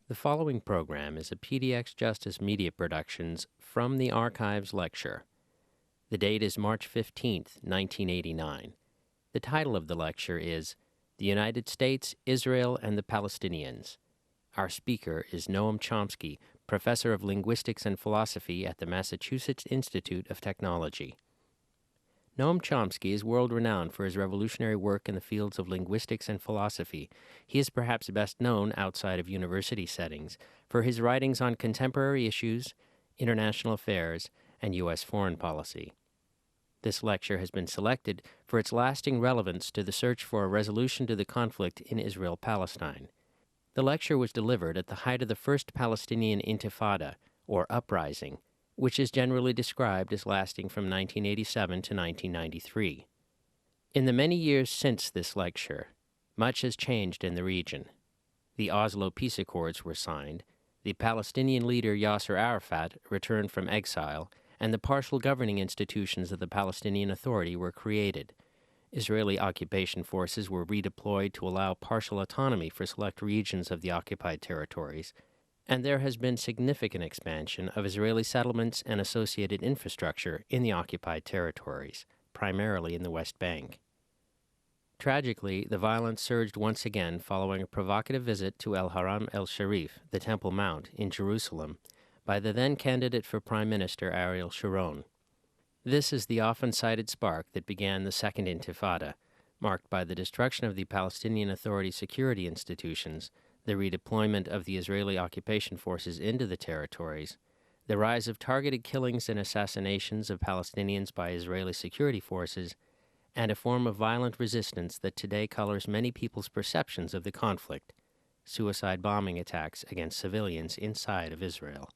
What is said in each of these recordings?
The following program is a pdxjustice Media Productions From the Archives lecture. The date is March 15th, 1989. The title of the lecture is The United States, Israel, and the Palestinians. Our speaker is Noam Chomsky, Professor of Linguistics and Philosophy at the Massachusetts Institute of Technology. Noam Chomsky is world-renowned for his revolutionary work in the fields of linguistics and philosophy. He is perhaps best known, outside of university settings, for his writings on contemporary issues, international affairs, and U.S. foreign policy. This lecture has been selected for its lasting relevance to the search for a resolution to the conflict in Israel-Palestine. The lecture was delivered at the height of the First Palestinian Intifada, or uprising, which is generally described as lasting from 1987 to 1993. In the many years since this lecture, much has changed in the region. The Oslo Peace Accords were signed, the Palestinian leader Yasser Arafat returned from exile, and the partial governing institutions of the Palestinian Authority were created. Israeli occupation forces were redeployed to allow partial autonomy for select regions of the occupied territories, and there has been significant expansion of Israeli settlements and associated infrastructure in the occupied territories, primarily in the West Bank. Tragically, the violence surged once again following a provocative visit to El Haram el Sharif, the Temple Mount, in Jerusalem, by the then candidate for Prime Minister Ariel Sharon. This is the often cited spark that began the Second Intifada, marked by the destruction of the Palestinian Authority security institutions, the redeployment of the Israeli occupation forces into the territories, the rise of targeted killings and assassinations of Palestinians by Israeli security forces, and a form of violent resistance that today colors many people's perceptions of the conflict, suicide bombing attacks against civilians inside of Israel.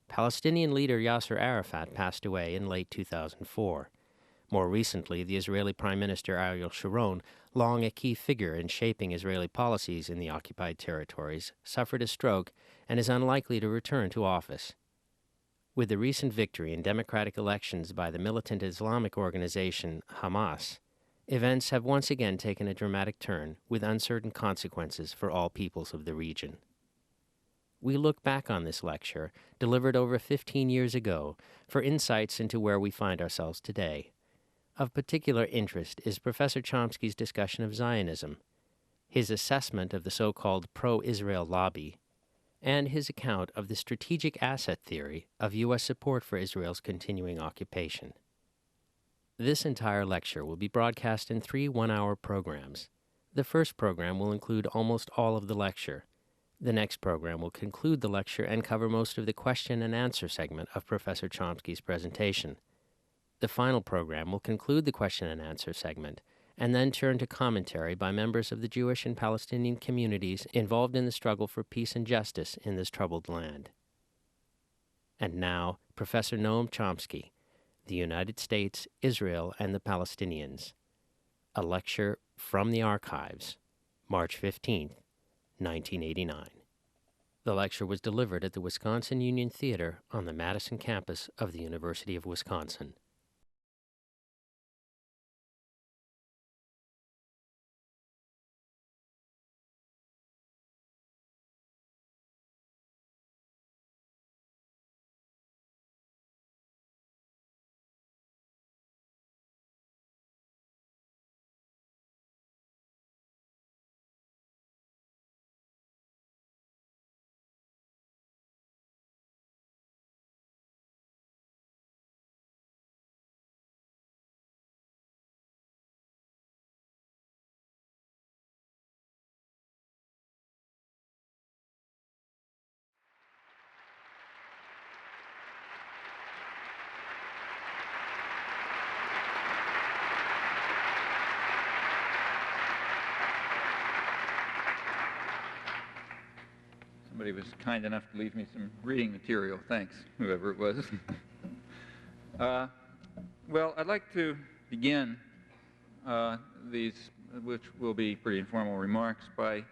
Palestinian leader Yasser Arafat passed away in late 2004. More recently, the Israeli Prime Minister Ariel Sharon, long a key figure in shaping Israeli policies in the occupied territories, suffered a stroke and is unlikely to return to office. With the recent victory in democratic elections by the militant Islamic organization Hamas, events have once again taken a dramatic turn with uncertain consequences for all peoples of the region. We look back on this lecture, delivered over 15 years ago, for insights into where we find ourselves today. Of particular interest is Professor Chomsky's discussion of Zionism, his assessment of the so-called pro-Israel lobby, and his account of the strategic asset theory of U.S. support for Israel's continuing occupation. This entire lecture will be broadcast in 3 one-hour programs. The first program will include almost all of the lecture. The next program will conclude the lecture and cover most of the question and answer segment of Professor Chomsky's presentation. The final program will conclude the question and answer segment, and then turn to commentary by members of the Jewish and Palestinian communities involved in the struggle for peace and justice in this troubled land. And now, Professor Noam Chomsky, The United States, Israel, and the Palestinians. A lecture from the archives, March 15th, 1989. The lecture was delivered at the Wisconsin Union Theater on the Madison campus of the University of Wisconsin. Somebody was kind enough to leave me some reading material. Thanks, whoever it was. Well, I'd like to begin these, which will be pretty informal remarks, by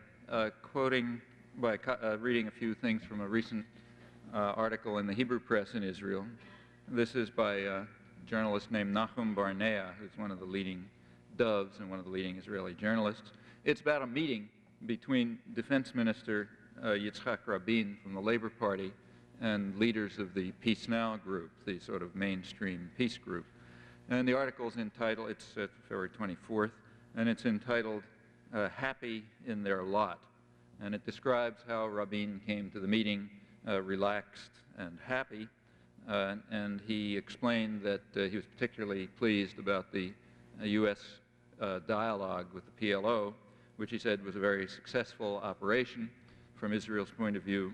reading a few things from a recent article in the Hebrew press in Israel. This is by a journalist named Nahum Barnea, who's one of the leading doves and one of the leading Israeli journalists. It's about a meeting between Defense Minister Yitzhak Rabin from the Labor Party and leaders of the Peace Now group, the sort of mainstream peace group. And the article's entitled, it's February 24th, and it's entitled Happy in Their Lot. And it describes how Rabin came to the meeting relaxed and happy, and he explained that he was particularly pleased about the U.S. Dialogue with the PLO, which he said was a very successful operation from Israel's point of view,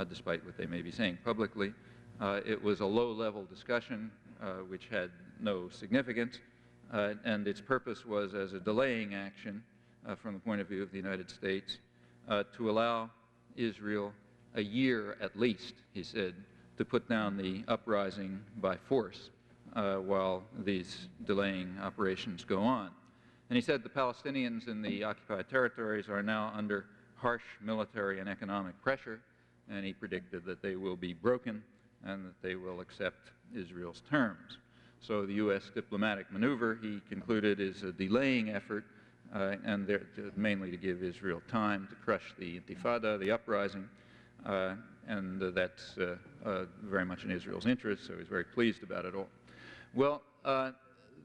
despite what they may be saying publicly. It was a low-level discussion which had no significance, and its purpose was as a delaying action from the point of view of the United States to allow Israel a year at least, he said, to put down the uprising by force while these delaying operations go on. And he said the Palestinians in the occupied territories are now under harsh military and economic pressure, and he predicted that they will be broken and that they will accept Israel's terms. So the U.S. diplomatic maneuver, he concluded, is a delaying effort, and mainly to give Israel time to crush the intifada, the uprising, and that's very much in Israel's interest, so he's very pleased about it all. Well,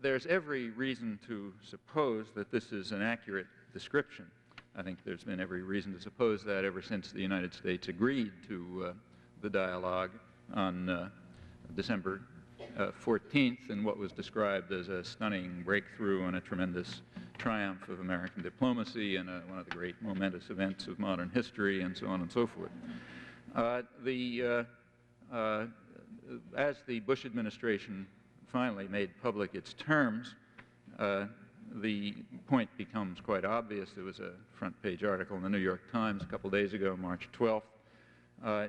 there's every reason to suppose that this is an accurate description. I think there's been every reason to suppose that ever since the United States agreed to the dialogue on December 14th in what was described as a stunning breakthrough and a tremendous triumph of American diplomacy and one of the great momentous events of modern history, and so on and so forth. As the Bush administration finally made public its terms, the point becomes quite obvious. There was a front-page article in the New York Times a couple days ago, March 12th,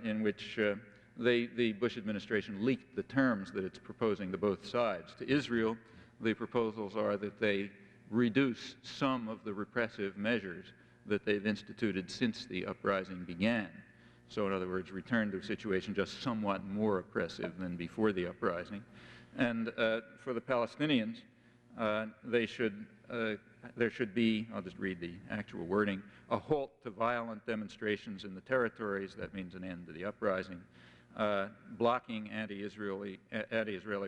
in which the Bush administration leaked the terms that it's proposing to both sides. To Israel, the proposals are that they reduce some of the repressive measures that they've instituted since the uprising began. So in other words, return to a situation just somewhat more oppressive than before the uprising. And for the Palestinians, there should be, I'll just read the actual wording, a halt to violent demonstrations in the territories, that means an end to the uprising, blocking anti-Israeli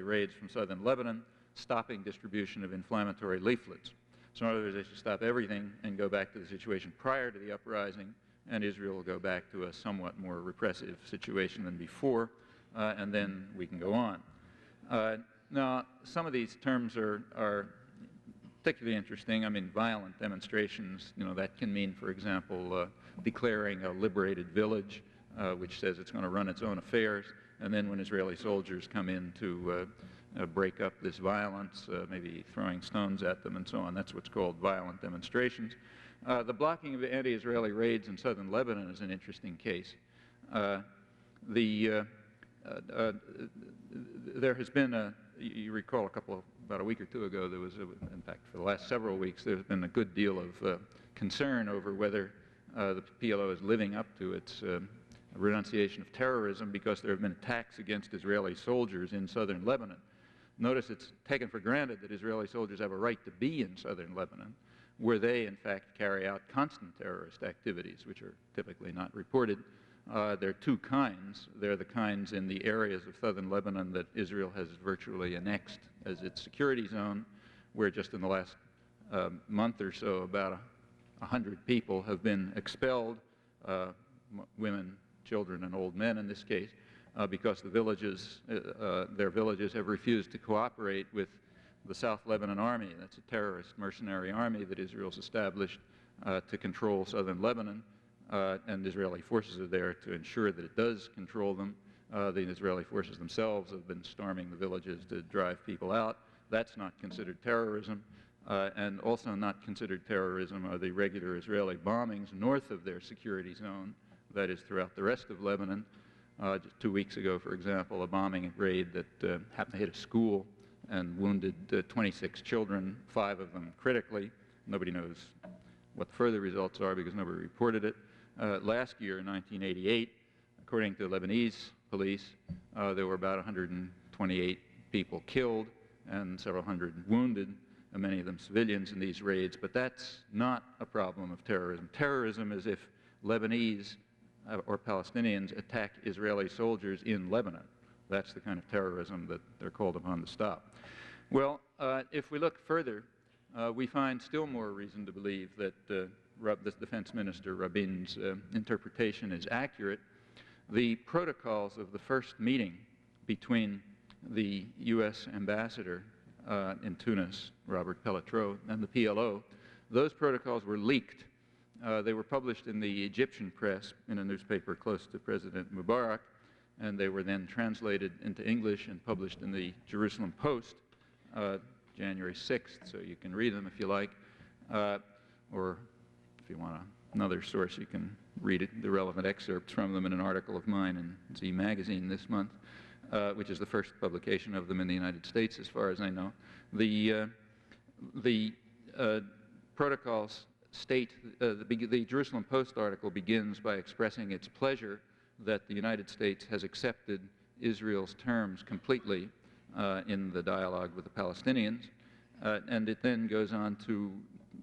raids from southern Lebanon, stopping distribution of inflammatory leaflets. So in other words, they should stop everything and go back to the situation prior to the uprising, and Israel will go back to a somewhat more repressive situation than before, and then we can go on. Now, some of these terms are particularly interesting. I mean, violent demonstrations, that can mean, for example, declaring a liberated village, which says it's going to run its own affairs, and then when Israeli soldiers come in to break up this violence, maybe throwing stones at them and so on, that's what's called violent demonstrations. The blocking of anti-Israeli raids in southern Lebanon is an interesting case. There has been you recall about a week or two ago, there was, in fact, for the last several weeks, there's been a good deal of concern over whether the PLO is living up to its renunciation of terrorism, because there have been attacks against Israeli soldiers in southern Lebanon. Notice it's taken for granted that Israeli soldiers have a right to be in southern Lebanon, where they, in fact, carry out constant terrorist activities, which are typically not reported. There are two kinds. There are the kinds in the areas of southern Lebanon that Israel has virtually annexed as its security zone, where just in the last month or so, about 100 people have been expelled, women, children, and old men in this case, because the villages, their villages have refused to cooperate with the South Lebanon Army. That's a terrorist mercenary army that Israel's established to control southern Lebanon. And Israeli forces are there to ensure that it does control them. The Israeli forces themselves have been storming the villages to drive people out. That's not considered terrorism. And also not considered terrorism are the regular Israeli bombings north of their security zone, that is throughout the rest of Lebanon. Just 2 weeks ago, for example, a bombing raid that happened to hit a school and wounded 26 children, 5 of them critically. Nobody knows what the further results are because nobody reported it. Last year, in 1988, according to Lebanese police, there were about 128 people killed and several hundred wounded, and many of them civilians in these raids. But that's not a problem of terrorism. Terrorism is if Lebanese or Palestinians attack Israeli soldiers in Lebanon. That's the kind of terrorism that they're called upon to stop. Well, if we look further, we find still more reason to believe that the Defense Minister Rabin's interpretation is accurate. The protocols of the first meeting between the U.S. ambassador in Tunis, Robert Pelletreau, and the PLO, those protocols were leaked. They were published in the Egyptian press in a newspaper close to President Mubarak, and they were then translated into English and published in the Jerusalem Post January 6th, so you can read them if you like, or if you want another source, you can read the relevant excerpts from them in an article of mine in Z Magazine this month, which is the first publication of them in the United States, as far as I know. The protocols state, the Jerusalem Post article begins by expressing its pleasure that the United States has accepted Israel's terms completely in the dialogue with the Palestinians, and it then goes on to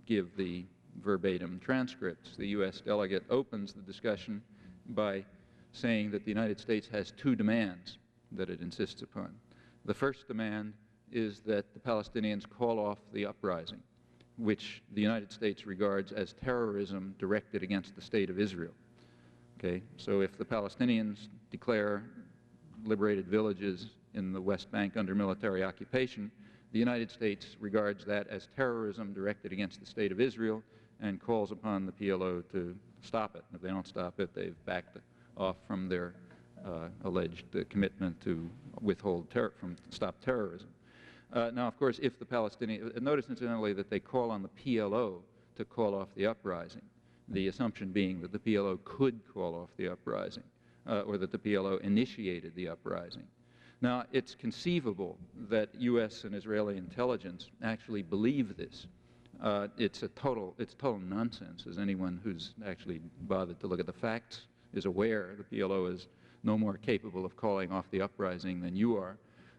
give the verbatim transcripts. The U.S. delegate opens the discussion by saying that the United States has two demands that it insists upon. The first demand is that the Palestinians call off the uprising, which the United States regards as terrorism directed against the State of Israel. Okay? So if the Palestinians declare liberated villages in the West Bank under military occupation, the United States regards that as terrorism directed against the State of Israel and calls upon the PLO to stop it. If they don't stop it, they've backed off from their alleged commitment to stop terrorism. Now, of course, if the Palestinians, notice incidentally that they call on the PLO to call off the uprising, the assumption being that the PLO could call off the uprising, or that the PLO initiated the uprising. Now, it's conceivable that U.S. and Israeli intelligence actually believe this. It's total nonsense, as anyone who's actually bothered to look at the facts is aware. The PLO is no more capable of calling off the uprising than you are.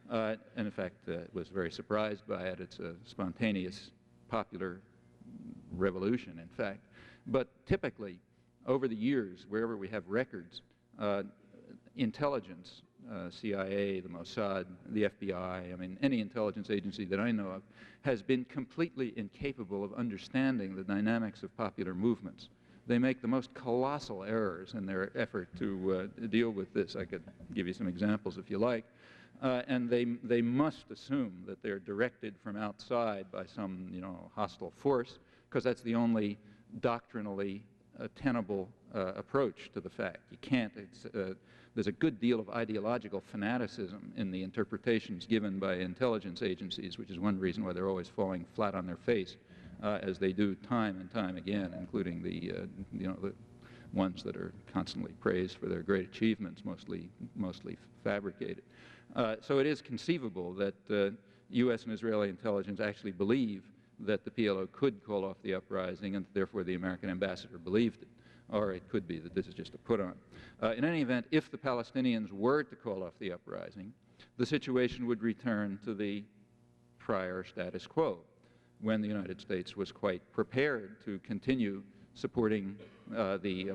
And in fact, was very surprised by it. It's a spontaneous, popular revolution, in fact. But typically, over the years, wherever we have records, intelligence, CIA, the Mossad, the FBI, I mean, any intelligence agency that I know of, has been completely incapable of understanding the dynamics of popular movements. They make the most colossal errors in their effort to deal with this. I could give you some examples if you like. And they must assume that they're directed from outside by some, hostile force, because that's the only doctrinally tenable approach to the fact. You can't, there's a good deal of ideological fanaticism in the interpretations given by intelligence agencies, which is one reason why they're always falling flat on their face, as they do time and time again, including the ones that are constantly praised for their great achievements, mostly fabricated. So it is conceivable that U.S. and Israeli intelligence actually believe that the PLO could call off the uprising, and therefore the American ambassador believed it. Or it could be that this is just a put-on. In any event, if the Palestinians were to call off the uprising, the situation would return to the prior status quo, when the United States was quite prepared to continue supporting the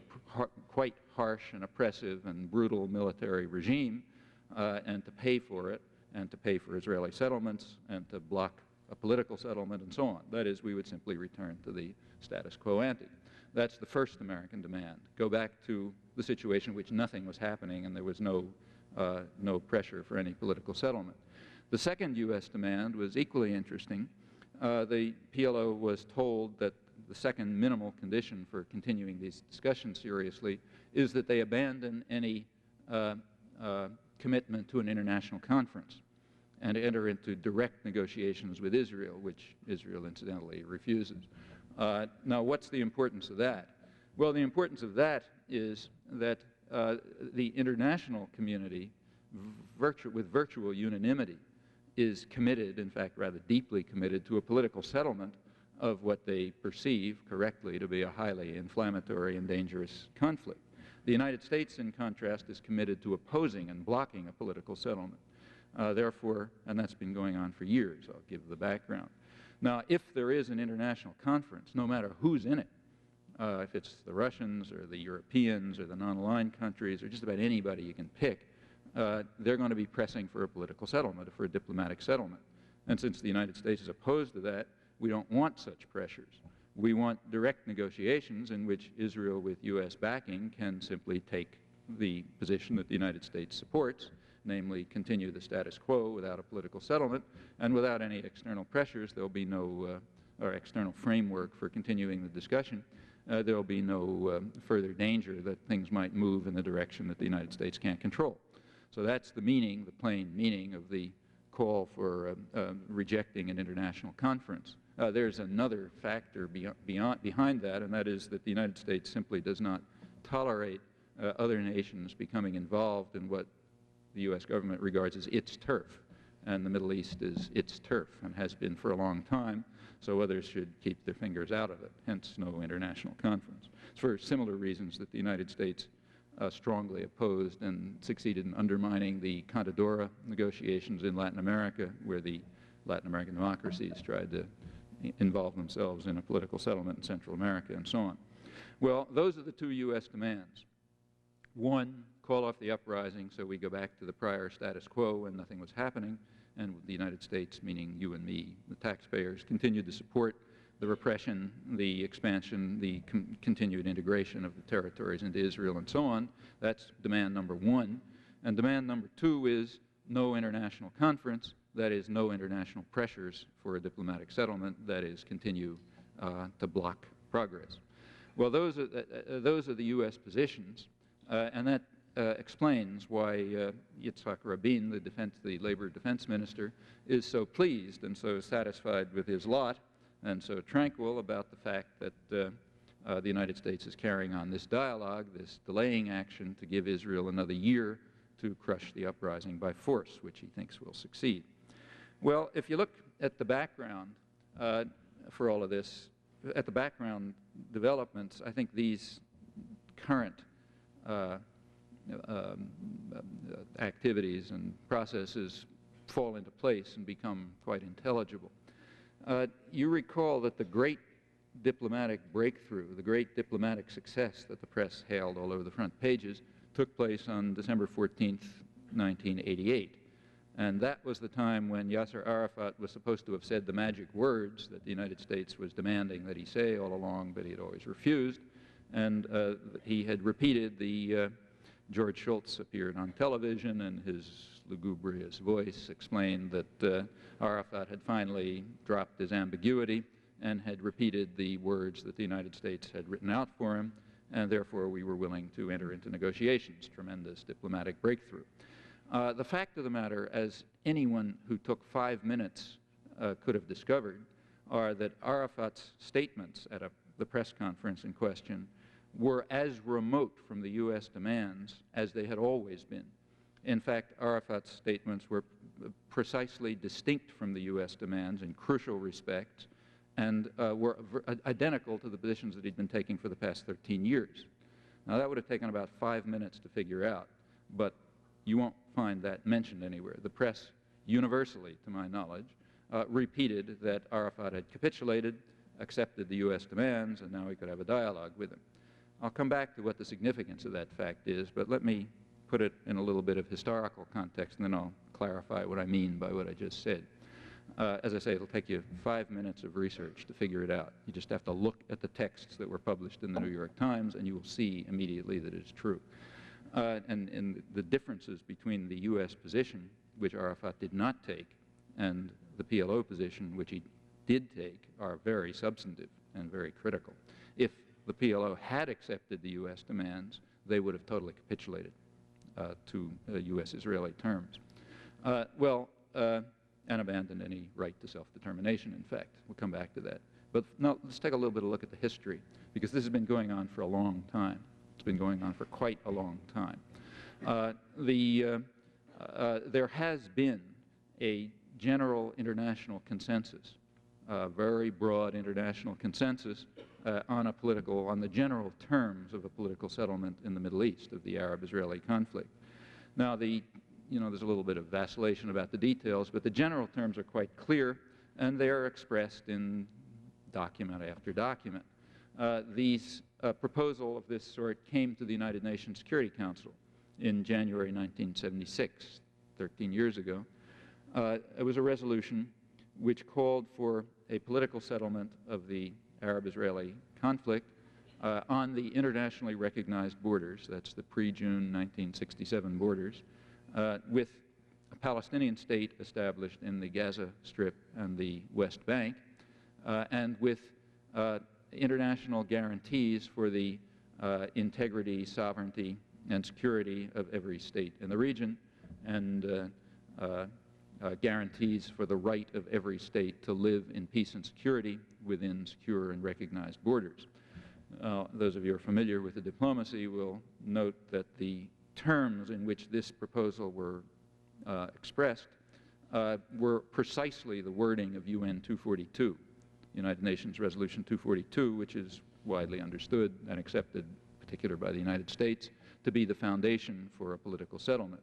quite harsh and oppressive and brutal military regime, and to pay for it, and to pay for Israeli settlements, and to block a political settlement, and so on. That is, we would simply return to the status quo ante. That's the first American demand. Go back to the situation in which nothing was happening and there was no pressure for any political settlement. The second U.S. demand was equally interesting. The PLO was told that the second minimal condition for continuing these discussions seriously is that they abandon any commitment to an international conference and enter into direct negotiations with Israel, which Israel incidentally refuses. Now, what's the importance of that? Well, the importance of that is that the international community, with virtual unanimity, is committed, in fact rather deeply committed, to a political settlement of what they perceive correctly to be a highly inflammatory and dangerous conflict. The United States, in contrast, is committed to opposing and blocking a political settlement. Therefore, and that's been going on for years, I'll give the background. Now, if there is an international conference, no matter who's in it, if it's the Russians or the Europeans or the non-aligned countries or just about anybody you can pick, they're going to be pressing for a political settlement, for a diplomatic settlement. And since the United States is opposed to that, we don't want such pressures. We want direct negotiations in which Israel, with U.S. backing, can simply take the position that the United States supports, namely continue the status quo without a political settlement, and without any external pressures. There will be no or external framework for continuing the discussion. There will be no further danger that things might move in the direction that the United States can't control. So that's the meaning, the plain meaning of the call for rejecting an international conference. There's another factor behind that, and that is that the United States simply does not tolerate other nations becoming involved in what the U.S. government regards as its turf. And the Middle East is its turf and has been for a long time, so others should keep their fingers out of it, hence no international conference. It's for similar reasons that the United States strongly opposed and succeeded in undermining the Contadora negotiations in Latin America, where the Latin American democracies tried to involve themselves in a political settlement in Central America and so on. Well, those are the two U.S. demands. One, call off the uprising so we go back to the prior status quo when nothing was happening, and the United States, meaning you and me, the taxpayers, continued to support the repression, the expansion, the continued integration of the territories into Israel and so on. That's demand number one. And demand number two is no international conference, that is, no international pressures for a diplomatic settlement, that is, continue to block progress. Well, those are the U.S. positions, and that explains why Yitzhak Rabin, the Labor Defense Minister, is so pleased and so satisfied with his lot and so tranquil about the fact that the United States is carrying on this dialogue, this delaying action to give Israel another year to crush the uprising by force, which he thinks will succeed. Well, if you look at the background for all of this, at the background developments, I think these current activities and processes fall into place and become quite intelligible. You recall that the great diplomatic breakthrough, the great diplomatic success that the press hailed all over the front pages took place on December 14th, 1988. And that was the time when Yasser Arafat was supposed to have said the magic words that the United States was demanding that he say all along, but he had always refused. And he had repeated the George Shultz appeared on television, and his lugubrious voice explained that Arafat had finally dropped his ambiguity and had repeated the words that the United States had written out for him, and therefore we were willing to enter into negotiations. Tremendous diplomatic breakthrough. The fact of the matter, as anyone who took 5 minutes could have discovered, are that Arafat's statements at the press conference in question were as remote from the U.S. demands as they had always been. In fact, Arafat's statements were precisely distinct from the U.S. demands in crucial respects and were identical to the positions that he'd been taking for the past 13 years. Now, that would have taken about 5 minutes to figure out, but you won't find that mentioned anywhere. The press, universally, to my knowledge, repeated that Arafat had capitulated, accepted the U.S. demands, and now we could have a dialogue with him. I'll come back to what the significance of that fact is, but let me put it in a little bit of historical context, and then I'll clarify what I mean by what I just said. As I say, it'll take you 5 minutes of research to figure it out. You just have to look at the texts that were published in the New York Times, and you will see immediately that it's true. And the differences between the U.S. position, which Arafat did not take, and the PLO position, which he did take, are very substantive and very critical. If the PLO had accepted the U.S. demands, they would have totally capitulated to U.S.-Israeli terms. And abandoned any right to self-determination, in fact. We'll come back to that. But now let's take a little bit of a look at the history, because this has been going on for a long time. It's been going on for quite a long time. There has been a general international consensus, very broad international consensus on the general terms of a political settlement in the Middle East of the Arab-Israeli conflict. Now, there's a little bit of vacillation about the details, but the general terms are quite clear, and they are expressed in document after document. These a proposal of this sort came to the United Nations Security Council in January 1976, 13 years ago. It was a resolution which called for a political settlement of the Arab-Israeli conflict on the internationally recognized borders, that's the pre-June 1967 borders, with a Palestinian state established in the Gaza Strip and the West Bank, and with international guarantees for the integrity, sovereignty, and security of every state in the region, and guarantees for the right of every state to live in peace and security within secure and recognized borders. Those of you who are familiar with the diplomacy will note that the terms in which this proposal were expressed were precisely the wording of UN 242, United Nations Resolution 242, which is widely understood and accepted, particularly by the United States, to be the foundation for a political settlement.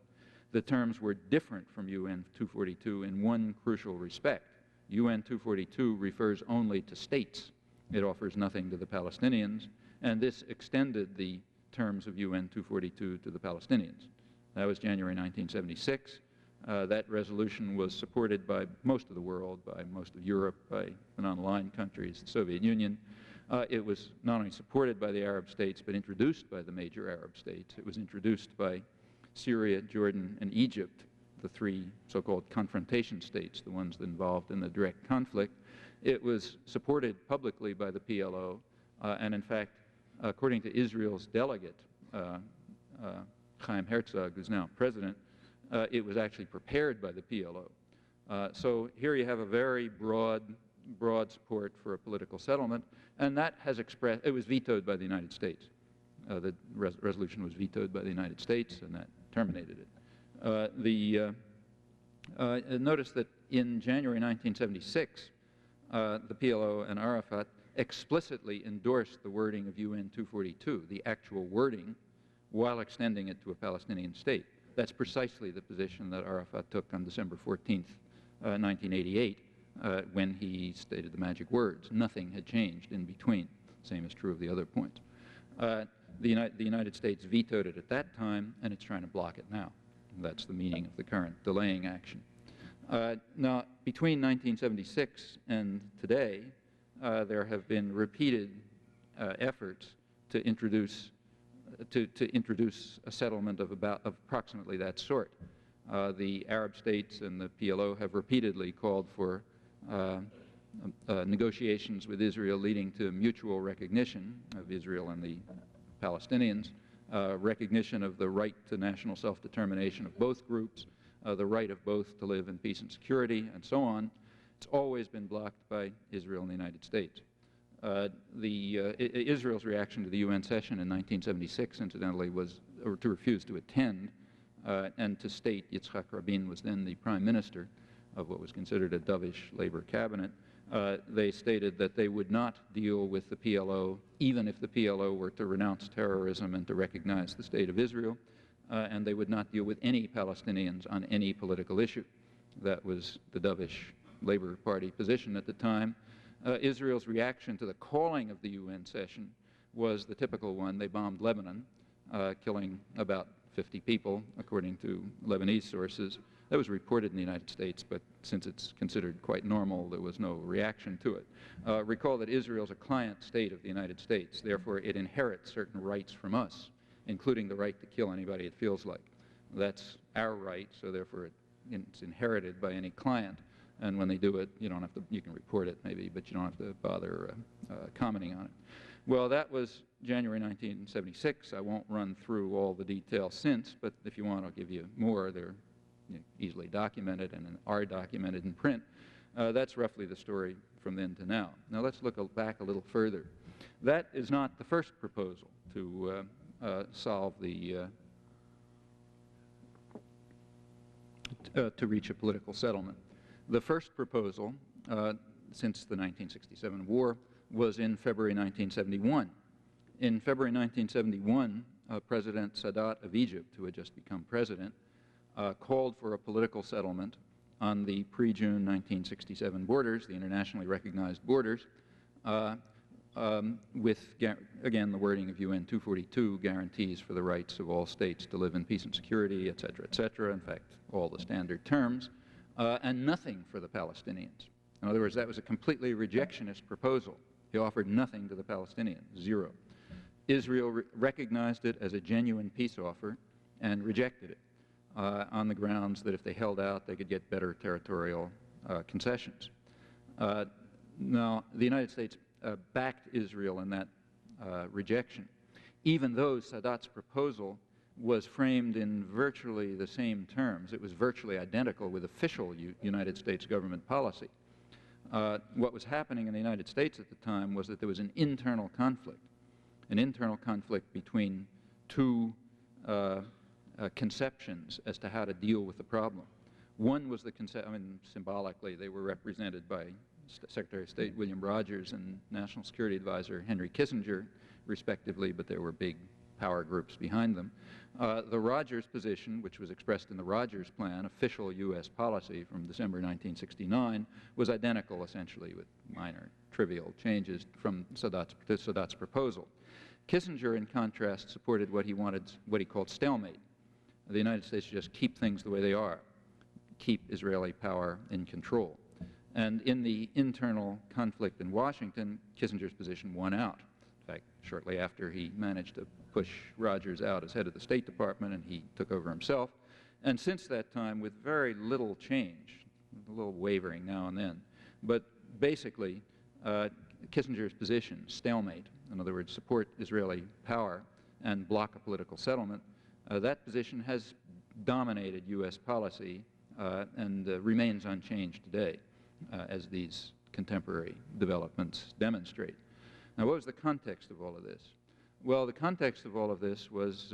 The terms were different from UN 242 in one crucial respect. UN 242 refers only to states. It offers nothing to the Palestinians, and this extended the terms of UN 242 to the Palestinians. That was January 1976. That resolution was supported by most of the world, by most of Europe, by the non-aligned countries, the Soviet Union. It was not only supported by the Arab states, but introduced by the major Arab states. It was introduced by Syria, Jordan, and Egypt, the three so-called confrontation states, the ones involved in the direct conflict. It was supported publicly by the PLO, and in fact, according to Israel's delegate, Chaim Herzog, who's now president, it was actually prepared by the PLO. So here you have a very broad support for a political settlement, and that has expressed, it was vetoed by the United States. The resolution was vetoed by the United States, and that terminated it. Notice that in January 1976, the PLO and Arafat explicitly endorsed the wording of UN 242, the actual wording, while extending it to a Palestinian state. That's precisely the position that Arafat took on December 14th, 1988, when he stated the magic words. Nothing had changed in between. Same is true of the other points. The United States vetoed it at that time, and it's trying to block it now. That's the meaning of the current delaying action. Now, between 1976 and today, there have been repeated efforts to introduce a settlement of approximately that sort. The Arab states and the PLO have repeatedly called for negotiations with Israel leading to mutual recognition of Israel and the Palestinians, recognition of the right to national self-determination of both groups, the right of both to live in peace and security, and so on. It's always been blocked by Israel and the United States. Israel's reaction to the UN session in 1976, incidentally, was to refuse to attend and to state Yitzhak Rabin was then the prime minister of what was considered a dovish labor cabinet. They stated that they would not deal with the PLO, even if the PLO were to renounce terrorism and to recognize the state of Israel, and they would not deal with any Palestinians on any political issue. That was the dovish Labor Party position at the time. Israel's reaction to the calling of the UN session was the typical one. They bombed Lebanon, killing about 50 people, according to Lebanese sources. That was reported in the United States, but since it's considered quite normal, there was no reaction to it. Recall that Israel is a client state of the United States. Therefore, it inherits certain rights from us, including the right to kill anybody it feels like. That's our right, so therefore it's inherited by any client. And when they do it, you don't have to, you can report it maybe, but you don't have to bother commenting on it. Well, that was January 1976. I won't run through all the details since, but if you want, I'll give you more. They're easily documented and are documented in print. That's roughly the story from then to now. Now let's look back a little further. That is not the first proposal to solve the, to reach a political settlement. The first proposal since the 1967 war was in February 1971. In February 1971, President Sadat of Egypt, who had just become president, called for a political settlement on the pre-June 1967 borders, the internationally recognized borders, with, again, the wording of UN 242, guarantees for the rights of all states to live in peace and security, et cetera, in fact, all the standard terms, and nothing for the Palestinians. In other words, that was a completely rejectionist proposal. He offered nothing to the Palestinians, zero. Israel recognized it as a genuine peace offer and rejected it on the grounds that if they held out, they could get better territorial concessions. Now, the United States backed Israel in that rejection, even though Sadat's proposal was framed in virtually the same terms. It was virtually identical with official United States government policy. What was happening in the United States at the time was that there was an internal conflict between two conceptions as to how to deal with the problem. One was the concept, I mean, symbolically, they were represented by Secretary of State William Rogers and National Security Advisor Henry Kissinger, respectively, but there were big power groups behind them. The Rogers position, which was expressed in the Rogers Plan, official U.S. policy from December 1969, was identical, essentially, with minor, trivial changes from Sadat's proposal. Kissinger, in contrast, supported what he wanted, what he called stalemate. The United States should just keep things the way they are, keep Israeli power in control. And in the internal conflict in Washington, Kissinger's position won out. In fact, shortly after, he managed to push Rogers out as head of the State Department, and he took over himself. And since that time, with very little change, a little wavering now and then, but basically, Kissinger's position, stalemate, in other words, support Israeli power and block a political settlement, that position has dominated U.S. policy and remains unchanged today, as these contemporary developments demonstrate. Now, what was the context of all of this? Well, the context of all of this was,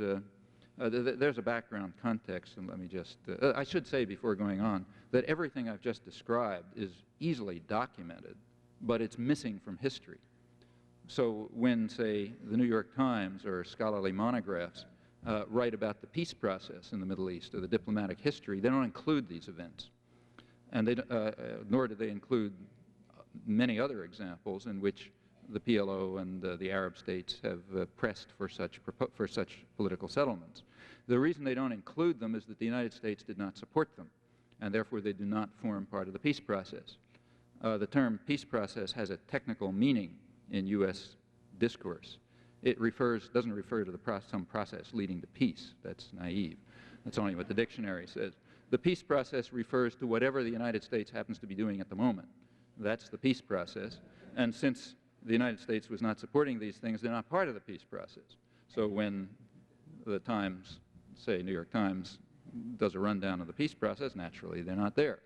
there's a background context, and let me just, I should say before going on, that everything I've just described is easily documented, but it's missing from history. So when, say, the New York Times or scholarly monographs write about the peace process in the Middle East or the diplomatic history, they don't include these events. And they, nor do they include many other examples in which the PLO and the Arab states have pressed for such political settlements. The reason they don't include them is that the United States did not support them, and therefore they do not form part of the peace process. The term peace process has a technical meaning in U.S. discourse. It doesn't refer to some process leading to peace. That's naive. That's only what the dictionary says. The peace process refers to whatever the United States happens to be doing at the moment. That's the peace process. And since the United States was not supporting these things, they're not part of the peace process. So when the Times, say New York Times, does a rundown of the peace process, naturally they're not there.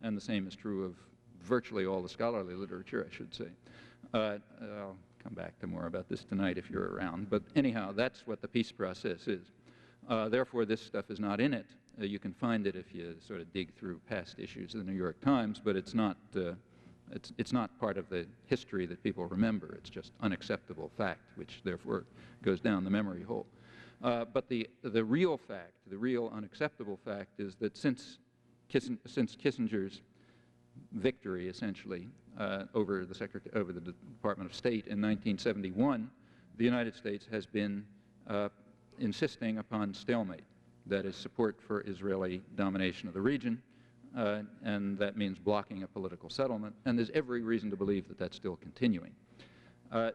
And the same is true of virtually all the scholarly literature, I should say. I'll come back to more about this tonight if you're around. But anyhow, that's what the peace process is. Therefore, this stuff is not in it. You can find it if you sort of dig through past issues of the New York Times, but it's not part of the history that people remember. It's just unacceptable fact, which therefore goes down the memory hole. But the real fact, the real unacceptable fact, is that since Kissinger's victory, essentially, over the Department of State in 1971, the United States has been insisting upon stalemate, that is, support for Israeli domination of the region, and that means blocking a political settlement, and there's every reason to believe that that's still continuing.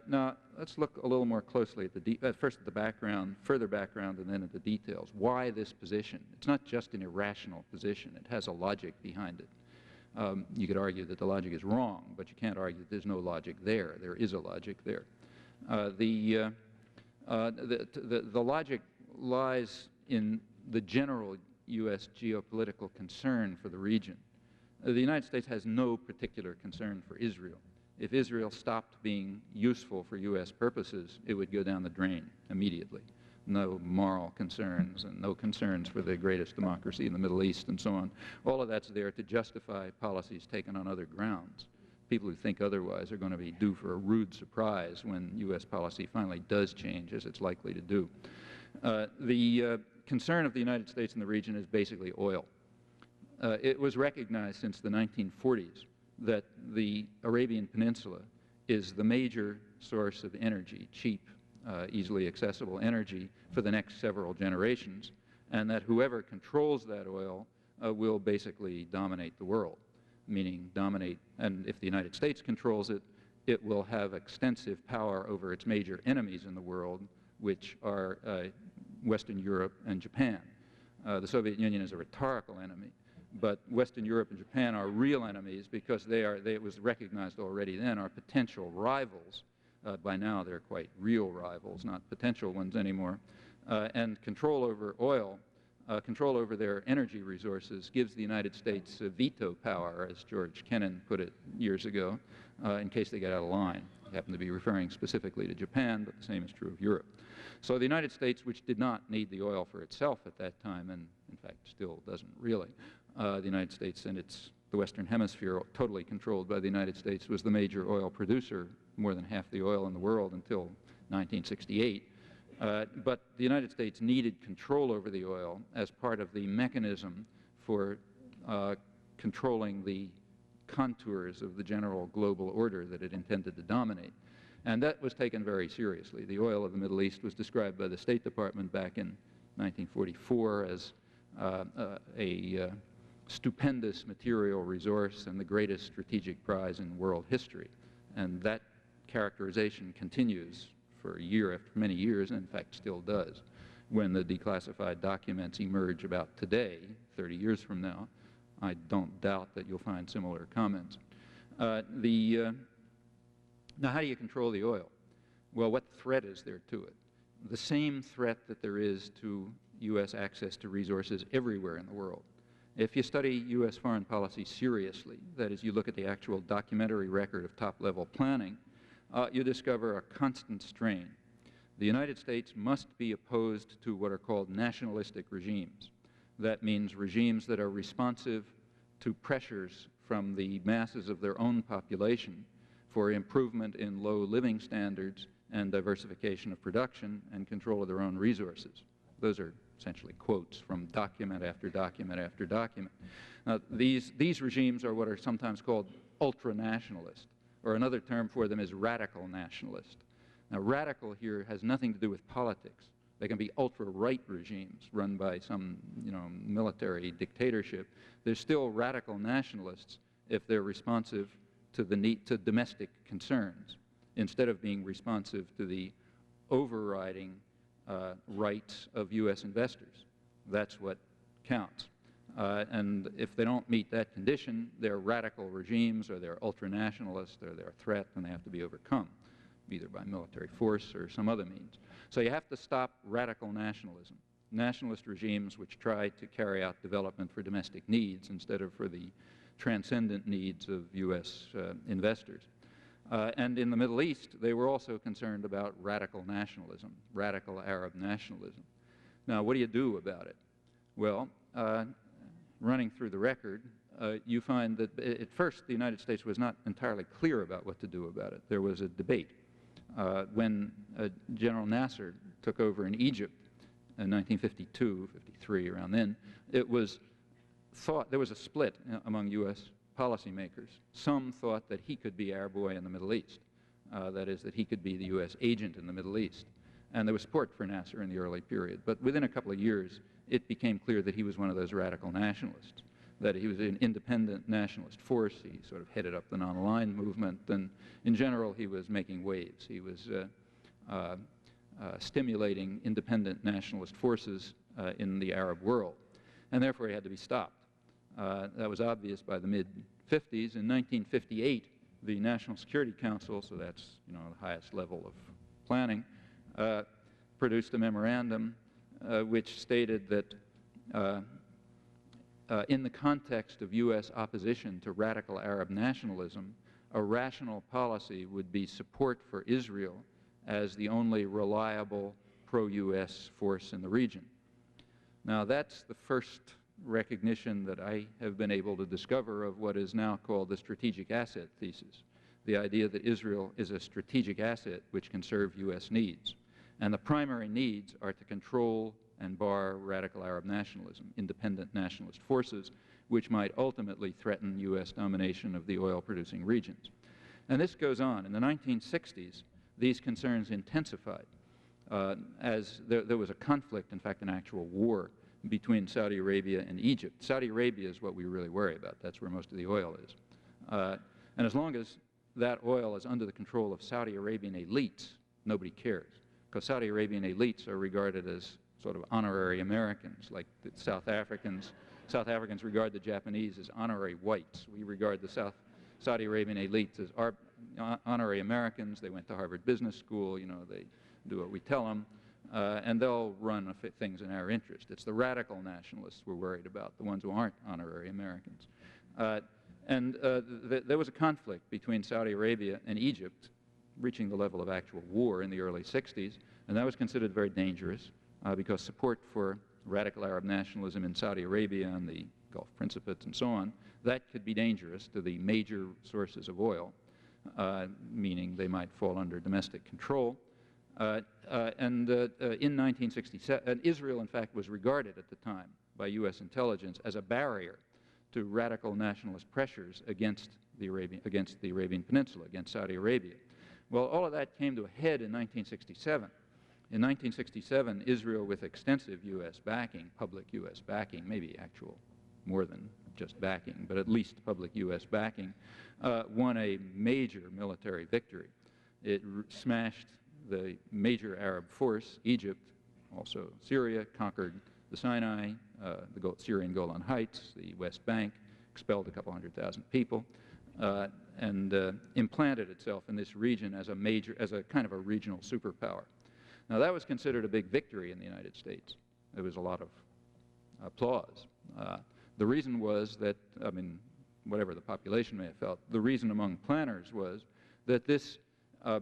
Now, let's look a little more closely at first at the background, further background, and then at the details. Why this position? It's not just an irrational position. It has a logic behind it. You could argue that the logic is wrong, but you can't argue that there's no logic there. There is a logic there. The logic lies in the general U.S. geopolitical concern for the region. The United States has no particular concern for Israel. If Israel stopped being useful for U.S. purposes, it would go down the drain immediately. No moral concerns and no concerns for the greatest democracy in the Middle East and so on. All of that's there to justify policies taken on other grounds. People who think otherwise are going to be due for a rude surprise when U.S. policy finally does change, as it's likely to do. The concern of the United States in the region is basically oil. It was recognized since the 1940s that the Arabian Peninsula is the major source of energy, cheap, easily accessible energy for the next several generations, and that whoever controls that oil will basically dominate the world, meaning dominate, and if the United States controls it, it will have extensive power over its major enemies in the world, which are Western Europe and Japan. The Soviet Union is a rhetorical enemy, but Western Europe and Japan are real enemies because it was recognized already then, are potential rivals. By now they're quite real rivals, not potential ones anymore. And control over oil, control over their energy resources gives the United States veto power, as George Kennan put it years ago, in case they get out of line. I happen to be referring specifically to Japan, but the same is true of Europe. So the United States, which did not need the oil for itself at that time, and in fact still doesn't really, the United States and the Western Hemisphere, totally controlled by the United States, was the major oil producer, more than half the oil in the world until 1968. But the United States needed control over the oil as part of the mechanism for controlling the contours of the general global order that it intended to dominate. And that was taken very seriously. The oil of the Middle East was described by the State Department back in 1944 as a stupendous material resource and the greatest strategic prize in world history. And that characterization continues for many years, and in fact still does. When the declassified documents emerge about today, 30 years from now, I don't doubt that you'll find similar comments. Now, how do you control the oil? Well, what threat is there to it? The same threat that there is to U.S. access to resources everywhere in the world. If you study U.S. foreign policy seriously, that is, you look at the actual documentary record of top-level planning, you discover a constant strain. The United States must be opposed to what are called nationalistic regimes. That means regimes that are responsive to pressures from the masses of their own population for improvement in low living standards and diversification of production and control of their own resources. Those are essentially quotes from document after document after document. Now, these regimes are what are sometimes called ultra-nationalist, or another term for them is radical nationalist. Now, radical here has nothing to do with politics. They can be ultra-right regimes run by some, military dictatorship. They're still radical nationalists if they're responsive to the need to domestic concerns, instead of being responsive to the overriding rights of U.S. investors. That's what counts. And if they don't meet that condition, they're radical regimes, or they're ultra-nationalist, or they're a threat, and they have to be overcome, either by military force or some other means. So you have to stop radical nationalism, nationalist regimes which try to carry out development for domestic needs instead of for the transcendent needs of U.S. investors. And in the Middle East, they were also concerned about radical nationalism, radical Arab nationalism. Now, what do you do about it? Well, running through the record, you find that at first the United States was not entirely clear about what to do about it. There was a debate. When General Nasser took over in Egypt in 1952, 53, around then, it was thought there was a split among U.S. policymakers. Some thought that he could be our boy in the Middle East, that is, that he could be the U.S. agent in the Middle East. And there was support for Nasser in the early period. But within a couple of years, it became clear that he was one of those radical nationalists, that he was an independent nationalist force. He sort of headed up the non-aligned movement, and in general, he was making waves. He was stimulating independent nationalist forces in the Arab world, and therefore he had to be stopped. That was obvious by the mid-50s. In 1958, the National Security Council, so that's the highest level of planning, produced a memorandum which stated that in the context of U.S. opposition to radical Arab nationalism, a rational policy would be support for Israel as the only reliable pro-U.S. force in the region. Now, that's the first recognition that I have been able to discover of what is now called the strategic asset thesis, the idea that Israel is a strategic asset which can serve U.S. needs. And the primary needs are to control and bar radical Arab nationalism, independent nationalist forces, which might ultimately threaten U.S. domination of the oil-producing regions. And this goes on. In the 1960s, these concerns intensified as there was a conflict, in fact, an actual war between Saudi Arabia and Egypt. Saudi Arabia is what we really worry about. That's where most of the oil is. And as long as that oil is under the control of Saudi Arabian elites, nobody cares, because Saudi Arabian elites are regarded as sort of honorary Americans, like the South Africans. South Africans regard the Japanese as honorary whites. We regard the Saudi Arabian elites as honorary Americans. They went to Harvard Business School, you know, they do what we tell them, and they'll run things in our interest. It's the radical nationalists we're worried about, the ones who aren't honorary Americans. There was a conflict between Saudi Arabia and Egypt, reaching the level of actual war in the early 60s, and that was considered very dangerous because support for radical Arab nationalism in Saudi Arabia and the Gulf Principates and so on, that could be dangerous to the major sources of oil, meaning they might fall under domestic control. In 1967, Israel, in fact, was regarded at the time by U.S. intelligence as a barrier to radical nationalist pressures against the Arabian Peninsula, against Saudi Arabia. Well, all of that came to a head in 1967. In 1967, Israel, with extensive U.S. backing, public U.S. backing, maybe actual more than just backing, but at least public U.S. backing, won a major military victory. It smashed the major Arab force, Egypt, also Syria, conquered the Sinai, the Syrian Golan Heights, the West Bank, expelled a couple 100,000 people, and implanted itself in this region as a kind of a regional superpower. Now, that was considered a big victory in the United States. There was a lot of applause. The reason was that, I mean, whatever the population may have felt, the reason among planners was that this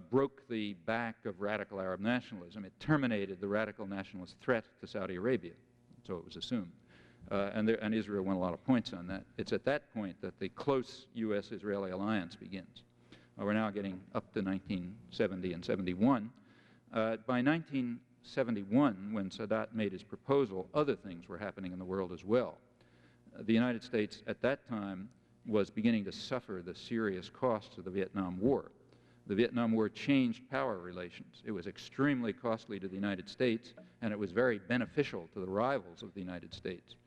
broke the back of radical Arab nationalism. It terminated the radical nationalist threat to Saudi Arabia, so it was assumed. And Israel won a lot of points on that. It's at that point that the close U.S.-Israeli alliance begins. We're now getting up to 1970 and 71. By 1971, when Sadat made his proposal, other things were happening in the world as well. The United States at that time was beginning to suffer the serious costs of the Vietnam War. The Vietnam War changed power relations. It was extremely costly to the United States, and it was very beneficial to the rivals of the United States.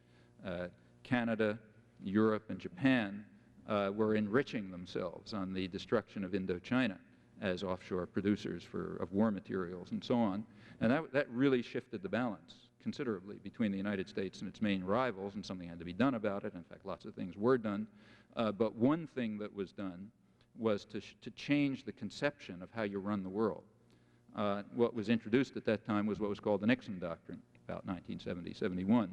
Canada, Europe, and Japan were enriching themselves on the destruction of Indochina as offshore producers of war materials and so on. And that really shifted the balance considerably between the United States and its main rivals, and something had to be done about it. In fact, lots of things were done. But one thing that was done was to change the conception of how you run the world. What was introduced at that time was what was called the Nixon Doctrine, about 1970-71.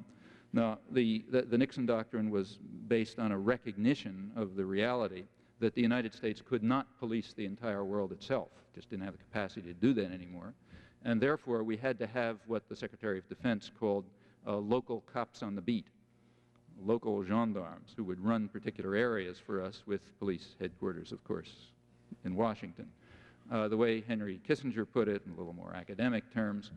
Now, the Nixon Doctrine was based on a recognition of the reality that the United States could not police the entire world itself, just didn't have the capacity to do that anymore. And therefore, we had to have what the Secretary of Defense called local cops on the beat, local gendarmes who would run particular areas for us, with police headquarters, of course, in Washington. The way Henry Kissinger put it, in a little more academic terms,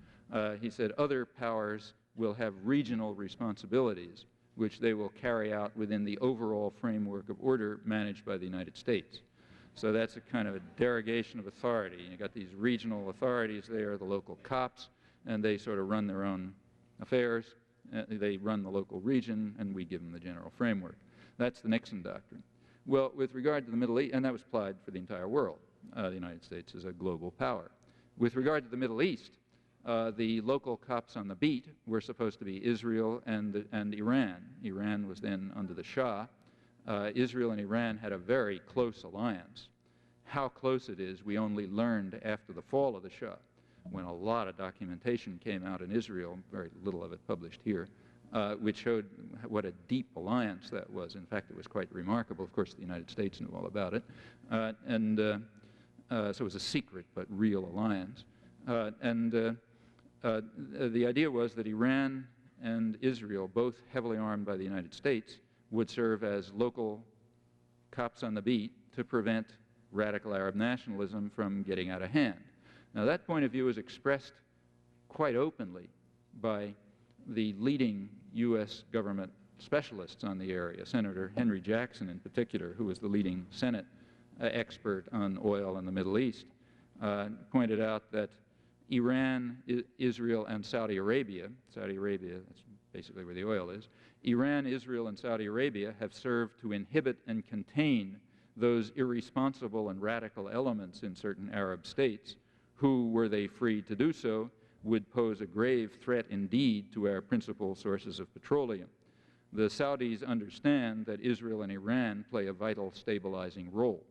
he said other powers will have regional responsibilities which they will carry out within the overall framework of order managed by the United States. So that's a kind of a derogation of authority. You've got these regional authorities there, the local cops, and they sort of run their own affairs. They run the local region, and we give them the general framework. That's the Nixon Doctrine. Well, with regard to the Middle East, and that was applied for the entire world. The United States is a global power. With regard to the Middle East, the local cops on the beat were supposed to be Israel and Iran. Iran was then under the Shah. Israel and Iran had a very close alliance. How close it is, we only learned after the fall of the Shah, when a lot of documentation came out in Israel, very little of it published here, which showed what a deep alliance that was. In fact, it was quite remarkable. Of course, the United States knew all about it. So it was a secret but real alliance. The idea was that Iran and Israel, both heavily armed by the United States, would serve as local cops on the beat to prevent radical Arab nationalism from getting out of hand. Now, that point of view is expressed quite openly by the leading U.S. government specialists on the area, Senator Henry Jackson in particular, who was the leading Senate expert on oil in the Middle East. pointed out that Iran, Israel, and Saudi Arabia, that's basically where the oil is, Iran, Israel, and Saudi Arabia have served to inhibit and contain those irresponsible and radical elements in certain Arab states who, were they free to do so, would pose a grave threat indeed to our principal sources of petroleum. The Saudis understand that Israel and Iran play a vital stabilizing role.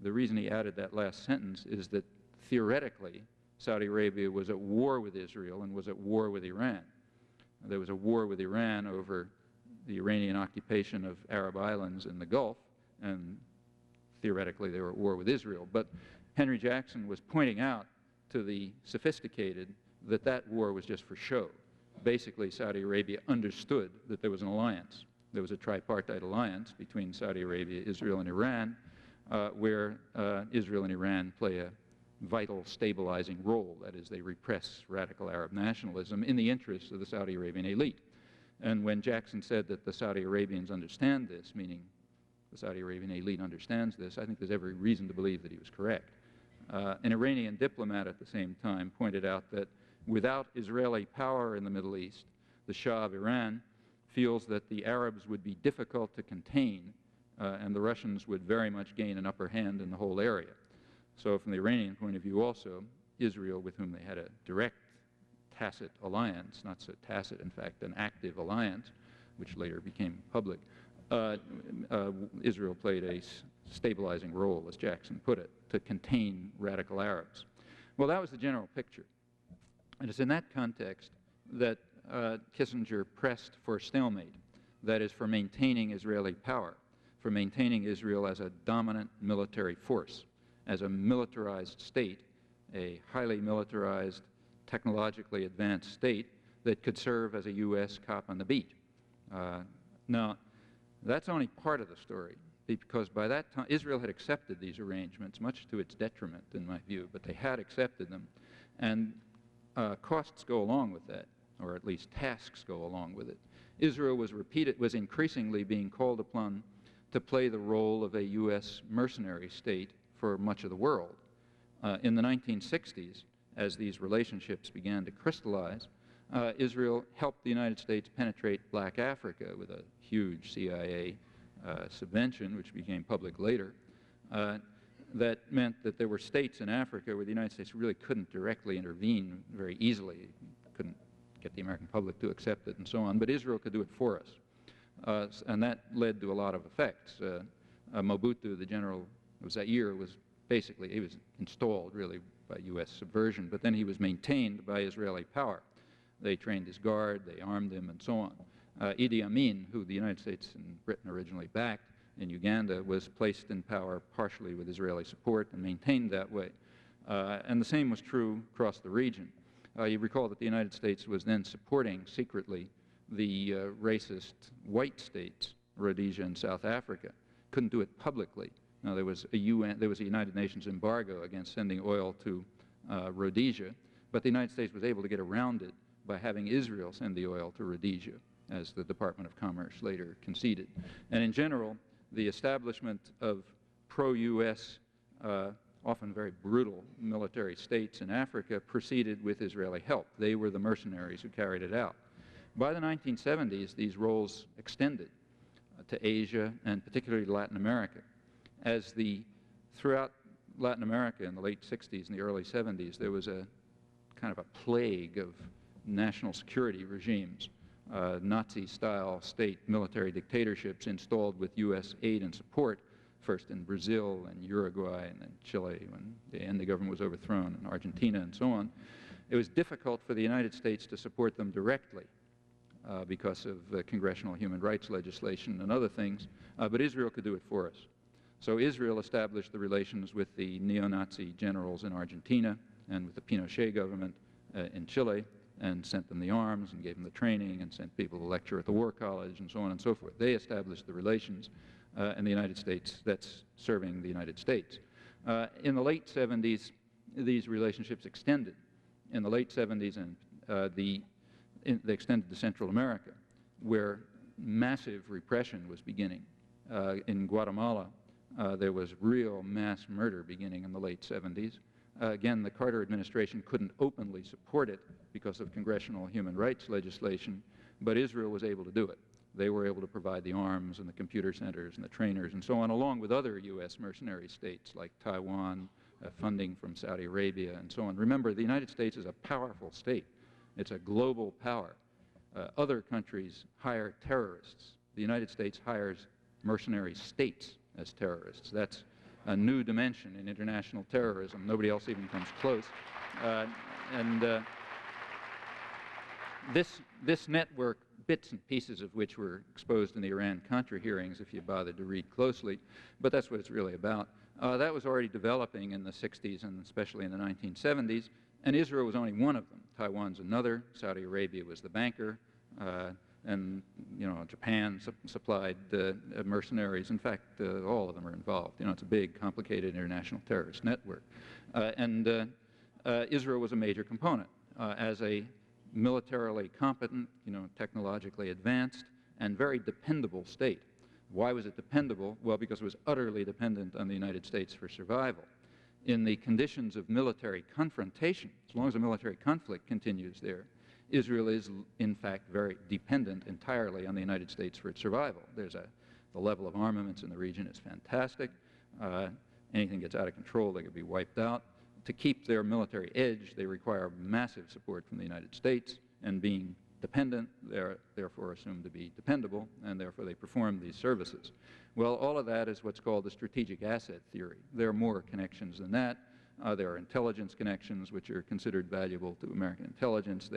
The reason he added that last sentence is that theoretically Saudi Arabia was at war with Israel and was at war with Iran. There was a war with Iran over the Iranian occupation of Arab islands in the Gulf, and theoretically they were at war with Israel. But Henry Jackson was pointing out to the sophisticated that that war was just for show. Basically, Saudi Arabia understood that there was an alliance. There was a tripartite alliance between Saudi Arabia, Israel, and Iran, where Israel and Iran play a vital stabilizing role. That is, they repress radical Arab nationalism in the interests of the Saudi Arabian elite. And when Jackson said that the Saudi Arabians understand this, meaning the Saudi Arabian elite understands this, I think there's every reason to believe that he was correct. An Iranian diplomat at the same time pointed out that without Israeli power in the Middle East, the Shah of Iran feels that the Arabs would be difficult to contain and the Russians would very much gain an upper hand in the whole area. So from the Iranian point of view also, Israel, with whom they had a direct tacit alliance, not so tacit, in fact, an active alliance, which later became public, Israel played a stabilizing role, as Jackson put it, to contain radical Arabs. Well, that was the general picture. And it's in that context that Kissinger pressed for stalemate, that is, for maintaining Israeli power, for maintaining Israel as a dominant military force, as a militarized state, a highly militarized, technologically advanced state that could serve as a U.S. cop on the beat. Now, that's only part of the story, because by that time, Israel had accepted these arrangements, much to its detriment, in my view, but they had accepted them. And costs go along with that, or at least tasks go along with it. Israel was increasingly being called upon to play the role of a U.S. mercenary state for much of the world. In the 1960s, as these relationships began to crystallize, Israel helped the United States penetrate Black Africa with a huge CIA subvention, which became public later. That meant that there were states in Africa where the United States really couldn't directly intervene very easily, couldn't get the American public to accept it and so on, but Israel could do it for us. And that led to a lot of effects. Mobutu, the general, it was that year, was basically, he was installed really by U.S. subversion, but then he was maintained by Israeli power. They trained his guard, they armed him, and so on. Idi Amin, who the United States and Britain originally backed in Uganda, was placed in power partially with Israeli support and maintained that way. And the same was true across the region. You recall that the United States was then supporting secretly the racist white states, Rhodesia and South Africa. Couldn't do it publicly. Now, there was a United Nations embargo against sending oil to Rhodesia, but the United States was able to get around it by having Israel send the oil to Rhodesia, as the Department of Commerce later conceded. And in general, the establishment of pro-U.S., often very brutal military states in Africa proceeded with Israeli help. They were the mercenaries who carried it out. By the 1970s, these roles extended to Asia and particularly Latin America. As throughout Latin America in the late 60s and the early 70s, there was a kind of a plague of national security regimes, Nazi-style state military dictatorships installed with U.S. aid and support, first in Brazil and Uruguay and then Chile when the government was overthrown, and Argentina and so on. It was difficult for the United States to support them directly because of congressional human rights legislation and other things, but Israel could do it for us. So Israel established the relations with the neo-Nazi generals in Argentina and with the Pinochet government in Chile, and sent them the arms and gave them the training and sent people to lecture at the War College and so on and so forth. They established the relations, and the United States, that's serving the United States. In the late 70s, these relationships extended. In the late 70s, and they extended to Central America, where massive repression was beginning. In Guatemala, there was real mass murder beginning in the late 70s. Again, the Carter administration couldn't openly support it because of congressional human rights legislation, but Israel was able to do it. They were able to provide the arms and the computer centers and the trainers and so on, along with other U.S. mercenary states like Taiwan, funding from Saudi Arabia and so on. Remember, the United States is a powerful state. It's a global power. Other countries hire terrorists. The United States hires mercenary states as terrorists. That's a new dimension in international terrorism. Nobody else even comes close. This network, bits and pieces of which were exposed in the Iran-Contra hearings, if you bothered to read closely, but that's what it's really about. That was already developing in the 60s and especially in the 1970s, and Israel was only one of them. Taiwan's another. Saudi Arabia was the banker, and Japan supplied mercenaries. In fact, all of them are involved. It's a big, complicated international terrorist network, Israel was a major component as a militarily competent, technologically advanced, and very dependable state. Why was it dependable? Well, because it was utterly dependent on the United States for survival. In the conditions of military confrontation, as long as a military conflict continues there, Israel is, in fact, very dependent entirely on the United States for its survival. The level of armaments in the region is fantastic. Anything gets out of control, they could be wiped out. To keep their military edge, they require massive support from the United States, and being dependent, they're therefore assumed to be dependable, and therefore they perform these services. Well, all of that is what's called the strategic asset theory. There are more connections than that. There are intelligence connections, which are considered valuable to American intelligence.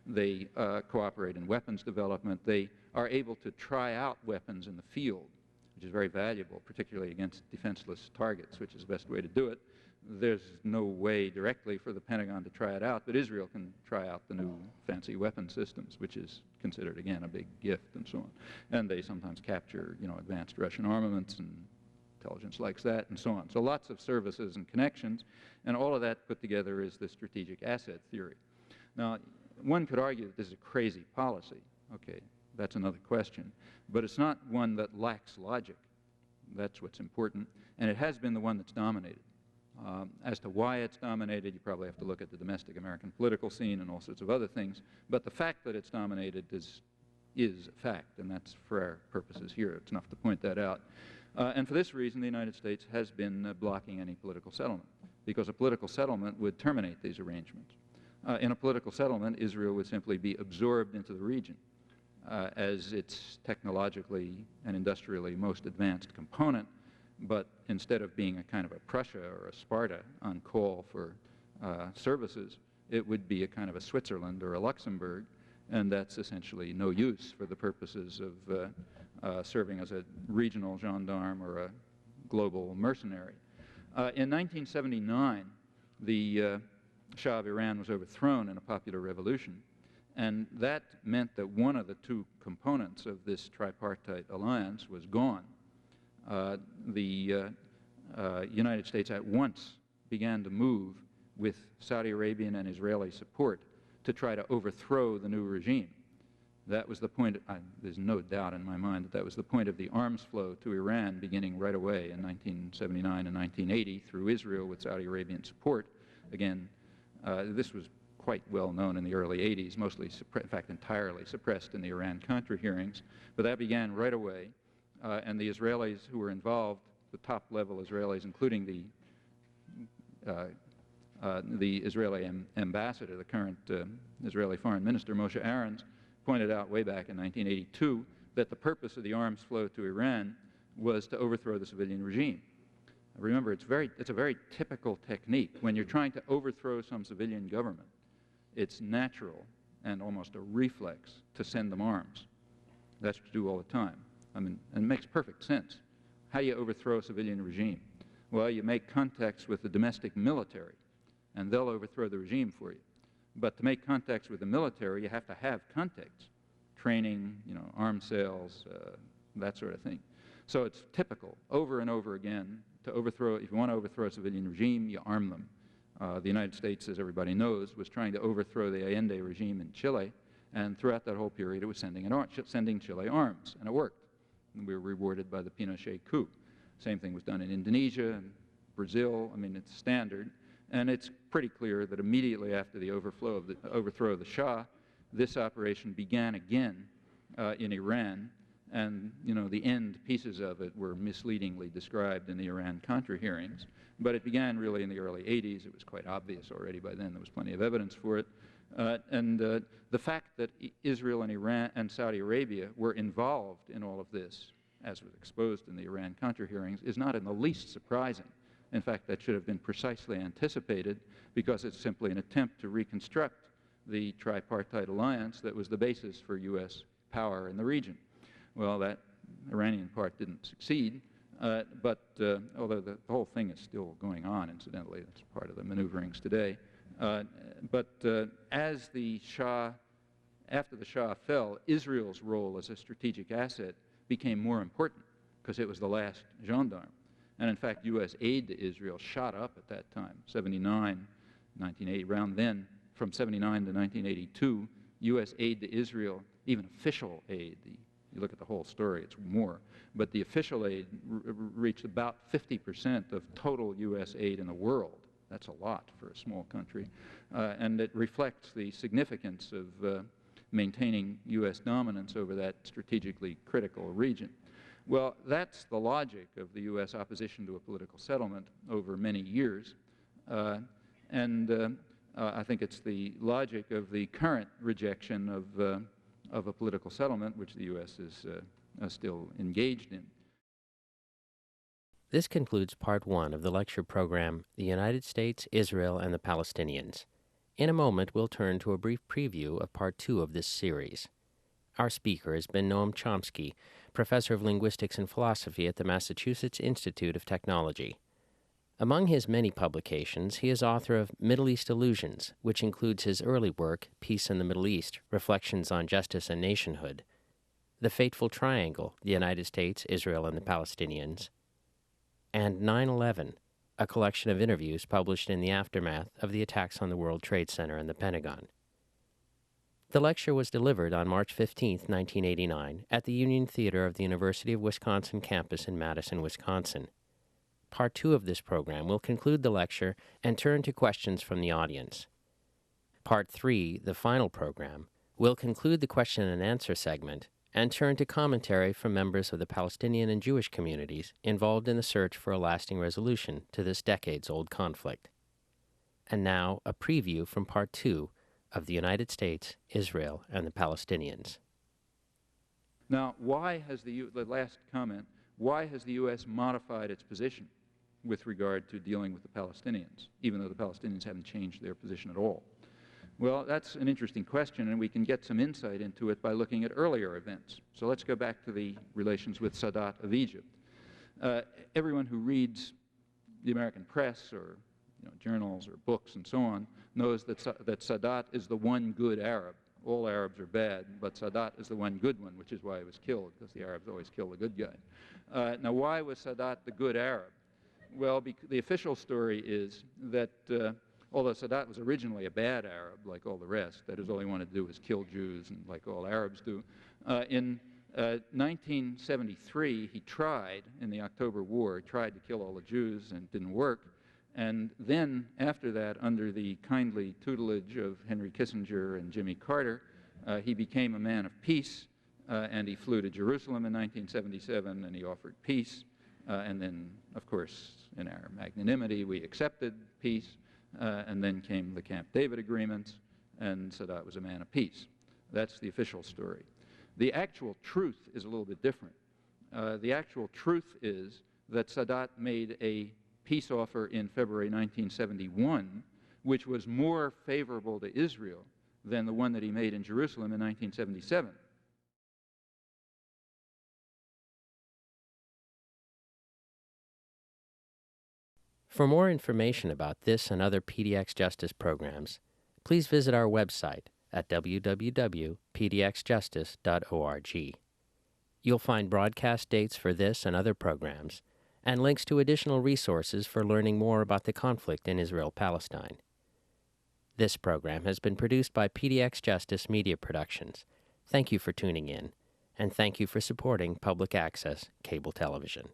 They cooperate in weapons development. They are able to try out weapons in the field, which is very valuable, particularly against defenseless targets, which is the best way to do it. There's no way directly for the Pentagon to try it out, but Israel can try out the new fancy weapon systems, which is considered, again, a big gift and so on. And they sometimes capture, advanced Russian armaments, and intelligence likes that, and so on. So lots of services and connections, and all of that put together is the strategic asset theory. Now, one could argue that this is a crazy policy. Okay, that's another question. But it's not one that lacks logic. That's what's important. And it has been the one that's dominated. As to why it's dominated, you probably have to look at the domestic American political scene and all sorts of other things. But the fact that it's dominated is a fact, and that's for our purposes here. It's enough to point that out. And for this reason, the United States has been blocking any political settlement, because a political settlement would terminate these arrangements. In a political settlement, Israel would simply be absorbed into the region as its technologically and industrially most advanced component, but instead of being a kind of a Prussia or a Sparta on call for services, it would be a kind of a Switzerland or a Luxembourg, and that's essentially no use for the purposes of serving as a regional gendarme or a global mercenary. In 1979, the Shah of Iran was overthrown in a popular revolution, and that meant that one of the two components of this tripartite alliance was gone. The United States at once began to move with Saudi Arabian and Israeli support to try to overthrow the new regime. That was the point. There's no doubt in my mind that that was the point of the arms flow to Iran, beginning right away in 1979 and 1980 through Israel with Saudi Arabian support. Again, this was quite well known in the early 80s, mostly, in fact, entirely suppressed in the Iran-Contra hearings. But that began right away, and the Israelis who were involved, the top-level Israelis, including the Israeli ambassador, the current Israeli foreign minister, Moshe Aarons, pointed out way back in 1982 that the purpose of the arms flow to Iran was to overthrow the civilian regime. Remember, it's a very typical technique. When you're trying to overthrow some civilian government, it's natural and almost a reflex to send them arms. That's what you do all the time. I mean, and it makes perfect sense. How do you overthrow a civilian regime? Well, you make contacts with the domestic military, and they'll overthrow the regime for you. But to make contacts with the military, you have to have contacts, training, arms sales, that sort of thing. So it's typical, over and over again, to overthrow. If you want to overthrow a civilian regime, you arm them. The United States, as everybody knows, was trying to overthrow the Allende regime in Chile, and throughout that whole period, it was sending Chile arms, and it worked. And we were rewarded by the Pinochet coup. Same thing was done in Indonesia and Brazil. I mean, it's standard. And it's pretty clear that immediately after the overthrow of the Shah, this operation began again in Iran, and the end pieces of it were misleadingly described in the Iran-Contra hearings. But it began really in the early 80s. It was quite obvious already by then. There was plenty of evidence for it. The fact that Israel and Iran and Saudi Arabia were involved in all of this, as was exposed in the Iran-Contra hearings, is not in the least surprising. In fact, that should have been precisely anticipated, because it's simply an attempt to reconstruct the tripartite alliance that was the basis for U.S. power in the region. Well, that Iranian part didn't succeed, but although the whole thing is still going on, incidentally, that's part of the maneuverings today. As the Shah, after the Shah fell, Israel's role as a strategic asset became more important, because it was the last gendarme. And in fact, U.S. aid to Israel shot up at that time, 79, 1980, around then, from 79 to 1982, U.S. aid to Israel, even official aid, you look at the whole story, it's more, but the official aid reached about 50% of total U.S. aid in the world. That's a lot for a small country. And it reflects the significance of maintaining U.S. dominance over that strategically critical region. Well, that's the logic of the U.S. opposition to a political settlement over many years. I think it's the logic of the current rejection of a political settlement, which the U.S. is still engaged in. This concludes Part 1 of the lecture program, The United States, Israel, and the Palestinians. In a moment, we'll turn to a brief preview of Part 2 of this series. Our speaker has been Noam Chomsky, professor of linguistics and philosophy at the Massachusetts Institute of Technology. Among his many publications, he is author of Middle East Illusions, which includes his early work, Peace in the Middle East, Reflections on Justice and Nationhood, The Fateful Triangle, The United States, Israel, and the Palestinians, and 9/11, a collection of interviews published in the aftermath of the attacks on the World Trade Center and the Pentagon. The lecture was delivered on March 15, 1989, at the Union Theater of the University of Wisconsin campus in Madison, Wisconsin. Part 2 of this program will conclude the lecture and turn to questions from the audience. Part 3, the final program, will conclude the question and answer segment and turn to commentary from members of the Palestinian and Jewish communities involved in the search for a lasting resolution to this decades-old conflict. And now, a preview from Part 2 of the United States, Israel, and the Palestinians. Now, why has the last comment, why has the U.S. modified its position with regard to dealing with the Palestinians, even though the Palestinians haven't changed their position at all? Well, that's an interesting question, and we can get some insight into it by looking at earlier events. So let's go back to the relations with Sadat of Egypt. Everyone who reads the American press or journals or books and so on knows that Sadat is the one good Arab. All Arabs are bad, but Sadat is the one good one, which is why he was killed, because the Arabs always kill the good guy. Now, why was Sadat the good Arab? Well, the official story is that although Sadat was originally a bad Arab, like all the rest, that is, all he wanted to do was kill Jews, and like all Arabs do, in 1973, he tried, in the October War, tried to kill all the Jews, and it didn't work. And then, after that, under the kindly tutelage of Henry Kissinger and Jimmy Carter, he became a man of peace, and he flew to Jerusalem in 1977, and he offered peace. And then, of course, in our magnanimity, we accepted peace, and then came the Camp David agreements, and Sadat was a man of peace. That's the official story. The actual truth is a little bit different. The actual truth is that Sadat made a peace offer in February 1971, which was more favorable to Israel than the one that he made in Jerusalem in 1977. For more information about this and other PDX Justice programs, please visit our website at www.pdxjustice.org. You'll find broadcast dates for this and other programs, and links to additional resources for learning more about the conflict in Israel-Palestine. This program has been produced by PDX Justice Media Productions. Thank you for tuning in, and thank you for supporting public access cable television.